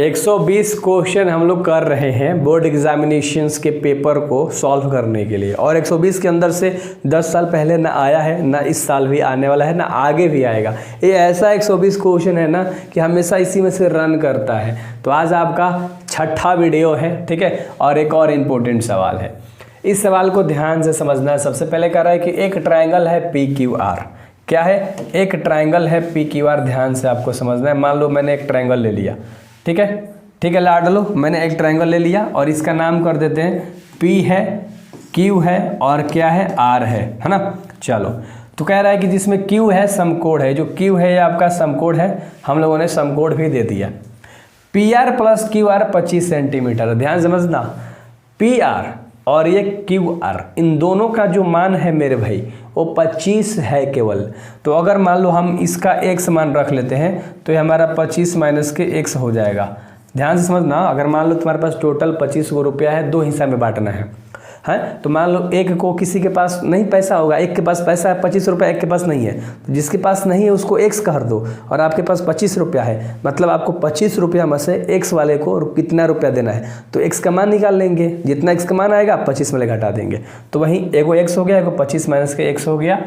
120 question हम लोग कर रहे हैं बोर्ड एग्जामिनेशंस के पेपर को सॉल्व करने के लिए, और 120 के अंदर से 10 साल पहले ना आया है, ना इस साल भी आने वाला है, ना आगे भी आएगा। ये ऐसा 120 क्वेश्चन है ना कि हमेशा इसी में से रन करता है। तो आज आपका छठा वीडियो है, ठीक है। और एक और इम्पोर्टेंट सवाल है, इस सवाल को ध्यान से समझना है। सबसे पहले कह रहा है कि एक ट्राइंगल है PQR। क्या है? एक ट्राइंगल है PQR। ध्यान से आपको समझना है। मान लो मैंने एक ट्राइंगल ले लिया, ठीक है लाड लो, मैंने एक ट्राइंगल ले लिया और इसका नाम कर देते हैं P है, Q है और क्या है, R है ना। चलो, तो कह रहा है कि जिसमें Q है समकोण है, जो Q है ये आपका समकोण है, हम लोगों ने समकोण भी दे दिया। PR plus QR 25 centimetre. ध्यान समझना, PR और ये QR, इन दोनों का जो मान है मेरे भाई वो 25 है केवल। तो अगर मान लो हम इसका x मान रख लेते हैं तो ये हमारा 25 माइनस के x हो जाएगा। ध्यान से समझना, अगर मान लो तुम्हारे पास टोटल 25 रुपया है, 2 हिस्सा में बांटना है, तो मान लो एक को किसी के पास नहीं पैसा होगा, एक के पास पैसा है 25 रुपया, एक के पास नहीं है, तो जिसके पास नहीं है उसको x कर दो, और आपके पास 25 रुपया है, मतलब आपको 25 रुपया में से x वाले को कितना रुपया देना है, तो x का मान निकाल लेंगे। जितना x का मान आएगा 25 में घटा देंगे, तो वहीं एगो x हो गया, एगो 25 माइनस के x हो गया।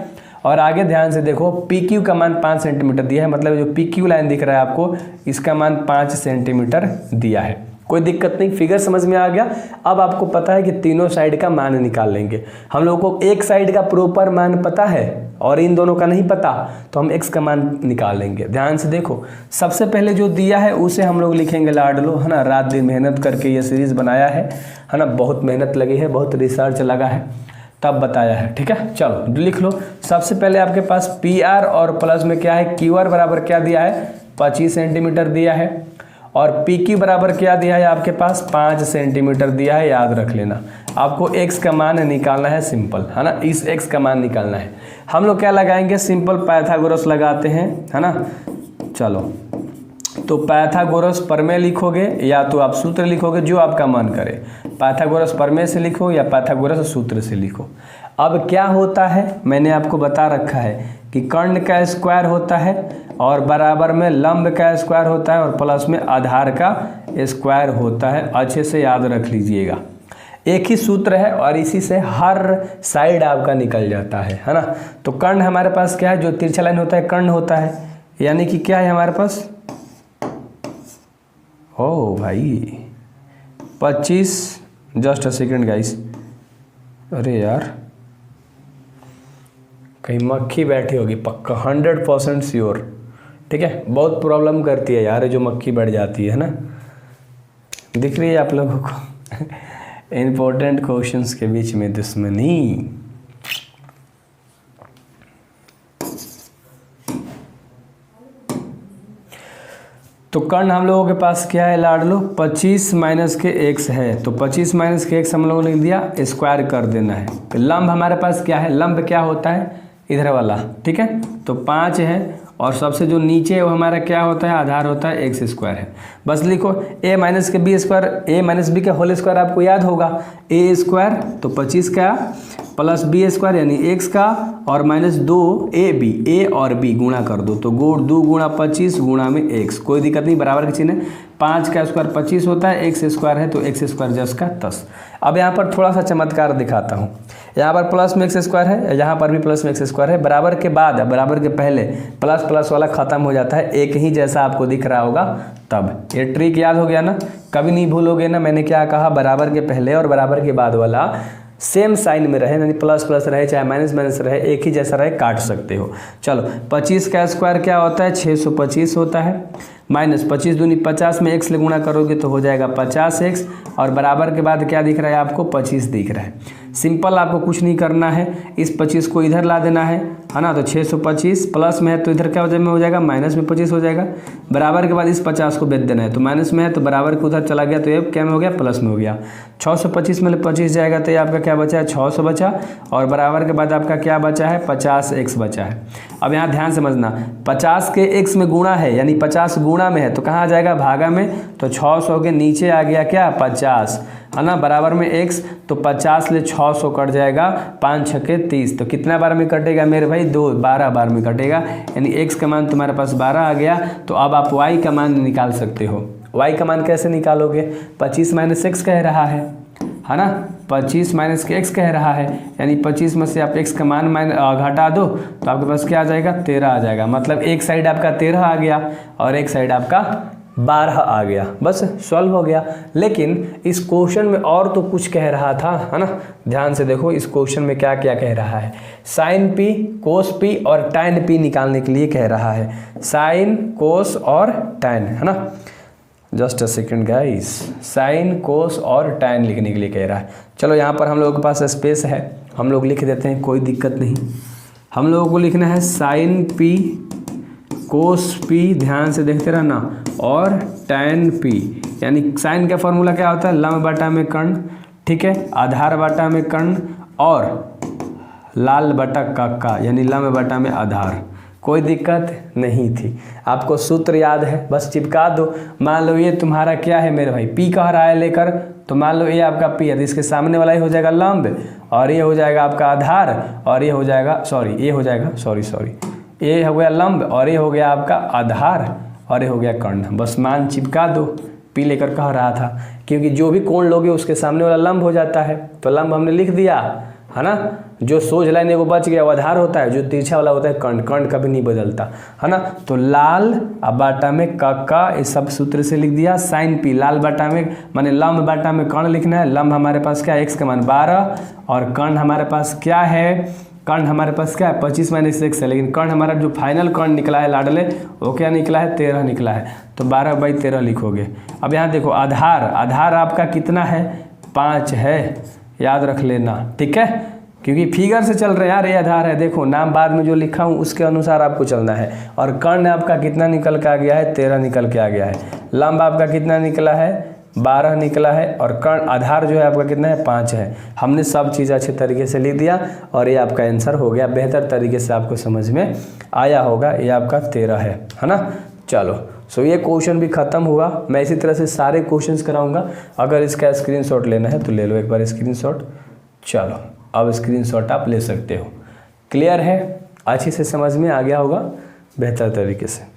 और आगे ध्यान से देखो, PQ का मान 5 सेंटीमीटर दिया है, मतलब जो PQ लाइन दिख रहा है आपको, इसका मान 5 सेंटीमीटर दिया है। कोई दिक्कत नहीं, फिगर समझ में आ गया। अब आपको पता है कि तीनों साइड का मान निकाल लेंगे। हम लोगों को एक साइड का प्रॉपर मान पता है और इन दोनों का नहीं पता, तो हम x का मान निकाल लेंगे। ध्यान से देखो, सबसे पहले जो दिया है उसे हम लोग लिखेंगे लाडलो, है ना। रात दिन मेहनत करके ये सीरीज़ बनाया है ना, बहुत मेहनत लगी है, बहुत रिसर्च लगा है, तब बताया है, ठीक है। चलो लिख लो। सबसे पहले आपके पास PR और प्लस में क्या है, QR बराबर क्या दिया है, 25 सेंटीमीटर दिया है, और PQ बराबर क्या दिया है आपके पास, 5 सेंटीमीटर दिया है। याद रख लेना, आपको x का मान निकालना है, सिंपल, है ना। इस x का मान निकालना है। हम लोग क्या लगाएंगे, सिंपल पाइथागोरस लगाते हैं, है ना। चलो, तो पाइथागोरस प्रमेय लिखोगे या तो आप सूत्र लिखोगे, जो आपका मन करे। पाइथागोरस प्रमेय से लिखो या पाइथागोरस सूत्र से लिखो। अब क्या होता है, मैंने आपको बता रखा है कि कर्ण का स्क्वायर होता है और बराबर में लंब का स्क्वायर होता है और प्लस में आधार का स्क्वायर होता है। अच्छे से याद रख लीजिएगा, एक ही सूत्र है और इसी से हर साइड आपका निकल जाता है ना। तो कर्ण हमारे पास क्या है, जो तिरछा लाइन होता है कर्ण होता है, यानी कि क्या है हमारे पास, ओ भाई 25, जस्ट अ सेकेंड गाइस, अरे यार कहीं मक्खी बैठी होगी पक्का, 100% श्योर, ठीक है। बहुत प्रॉब्लम करती है यार जो मक्खी बैठ जाती है ना, दिख रही है आप लोगों को। इम्पोर्टेंट क्वेश्चंस के बीच में दुश्मनी। तो कर्ण हम लोगों के पास क्या है लाडलो, 25 माइनस के x है, तो 25 माइनस के x हम लोगों ने लिख दिया, स्क्वायर कर देना है। तो लंब हमारे पास क्या है, लंब क्या होता है, इधर वाला, ठीक है। तो 5 है और सबसे जो नीचे वो हमारा क्या होता है, आधार होता है x स्क्वायर है। बस लिखो a माइनस के b square, a minus B का होल स्क्वायर आपको याद होगा, a स्क्वायर तो 25 का प्लस b स्क्वायर यानी x का, और माइनस 2ab, a और b गुणा कर दो, तो 2 गुणा 25 गुणा में x, कोई दिक्कत नहीं, बराबर के चिन्ह। 5 का स्क्वायर 25 होता है, x स्क्वायर है तो x स्क्वायर जस का 10। अब यहाँ पर थोड़ा सा चमत्कार दिखाता हूँ, यहाँ पर प्लस में x स्क्वायर है, यहाँ पर भी प्लस में x स्क्वायर है, बराबर के बाद, बराबर के पहले प्लस प्लस वाला खत्म हो जाता है, एक ही जैसा आपको दिख रहा होगा तब। ये ट्रिक याद हो गया ना, कभी नहीं भूलोगे ना। मैंने क्या कहा, बराबर के पहले और बराबर के बाद वाला सेम साइन में रहे, यानी प्लस प्लस रहे चाहे माइनस माइनस रहे, एक ही जैसा रहे, काट सकते हो। चलो, 25 का स्क्वायर क्या होता है, 625 होता है, माइनस 25 दूनी 50 में x ले गुणा करोगे तो हो जाएगा 50x, और बराबर के बाद क्या दिख रहा है आपको, 25 दिख रहा है। सिंपल, आपको कुछ नहीं करना है, इस 25 को इधर ला देना है ना। तो 625 प्लस में है तो इधर क्या में हो जाएगा, माइनस में 25 हो जाएगा। बराबर के बाद इस 50 को बेच देना है, तो माइनस में है तो बराबर के उधर चला गया, तो ये क्या में हो गया, प्लस में हो गया। 625 में 25 जाएगा तो ये आपका क्या बचा है, 600 बचा, और बराबर के बाद आपका क्या बचा है, 50x बचा है। अब यहाँ ध्यान समझना, 50 के x में गुणा है, यानी 50 गुणा में है तो कहाँ आ जाएगा, भागा में, तो 600 के नीचे आ गया क्या, 50, है ना, बराबर में x, तो 50 ले 600 कट जाएगा, 5 छक्के 30, तो कितना बार में कटेगा मेरे भाई, 12 बार में कटेगा, यानी x का मान तुम्हारे पास 12 आ गया। तो अब आप y का मान निकाल सकते हो, y का मान कैसे निकालोगे, 25 माइनस एक्स कह रहा है ना, 25 माइनस के x कह रहा है, यानी 25 में से आप x का मान घटा दो तो आपके पास क्या आ जाएगा, 13 आ जाएगा। मतलब एक साइड आपका 13 आ गया और एक साइड आपका 12 आ गया, बस सॉल्व हो गया। लेकिन इस क्वेश्चन में और तो कुछ कह रहा था, है ना, ध्यान से देखो इस क्वेश्चन में क्या क्या कह रहा है। साइन पी, कोस पी और टैन पी निकालने के लिए कह रहा है, साइन, कोस और टैन, है ना। Just a second guys, sine, cos और टैन लिखने के लिए कह रहा है। चलो यहाँ पर हम लोगों के पास स्पेस है, हम लोग लिख देते हैं, कोई दिक्कत नहीं। हम लोगों को लिखना है साइन पी, कोस पी, ध्यान से देखते रहना, और टैन पी। यानी साइन का फॉर्मूला क्या होता है, लंब बटा में कर्ण, ठीक है, आधार बटा में कर्ण और लाल बटा कक्का, यानी लंब बटा में आधार। कोई दिक्कत नहीं थी, आपको सूत्र याद है, बस चिपका दो। मान लो ये तुम्हारा क्या है मेरे भाई, पी कह रहा है लेकर, तो मान लो ये आपका पी है, तो इसके सामने वाला ही हो जाएगा लंब और ये हो जाएगा आपका आधार और ये हो जाएगा ये हो गया लंब और ये हो गया आपका आधार और ये हो गया कर्ण। बस मान चिपका दो, पी लेकर कह रहा था, क्योंकि जो भी कोण लोगे उसके सामने वाला लंब हो जाता है, तो लंब हमने लिख दिया, है ना। जो सोज लाइन है वो बच गया, वो आधार होता है, जो तिरछा वाला होता है कर्ण, कर्ण कभी नहीं बदलता, है ना। तो लाल बाटा में कक्का, इस सब सूत्र से लिख दिया। साइन पी, लाल बाटा में माने लंब बाटा में कर्ण लिखना है। लंब हमारे पास क्या है, x का मान 12 और कर्ण हमारे पास क्या है, कर्ण हमारे पास क्या है 25 माइनस एक्स है, लेकिन कर्ण हमारा जो फाइनल कर्ण निकला है लाडले, वो क्या निकला है, 13 निकला है, तो 12/13 लिखोगे। अब यहाँ देखो आधार, आधार आपका कितना है, 5 है, याद रख लेना, ठीक है, क्योंकि फिगर से चल रहे हैं यार, ये आधार है। देखो नाम बाद में जो लिखा हूँ उसके अनुसार आपको चलना है। और कर्ण आपका कितना निकल के आ गया है, 13 निकल के आ गया है। लंब आपका कितना निकला है, 12 निकला है और कर्ण आधार जो है आपका कितना है, 5 है। हमने सब चीज़ अच्छे तरीके से लिख दिया और ये आपका आंसर हो गया। बेहतर तरीके से आपको समझ में आया होगा, ये आपका 13 है ना। चलो सो ये क्वेश्चन भी ख़त्म हुआ। मैं इसी तरह से सारे क्वेश्चंस कराऊंगा। अगर इसका स्क्रीनशॉट लेना है तो ले लो एक बार स्क्रीनशॉट। चलो अब स्क्रीनशॉट आप ले सकते हो। क्लियर है, अच्छे से समझ में आ गया होगा बेहतर तरीके से।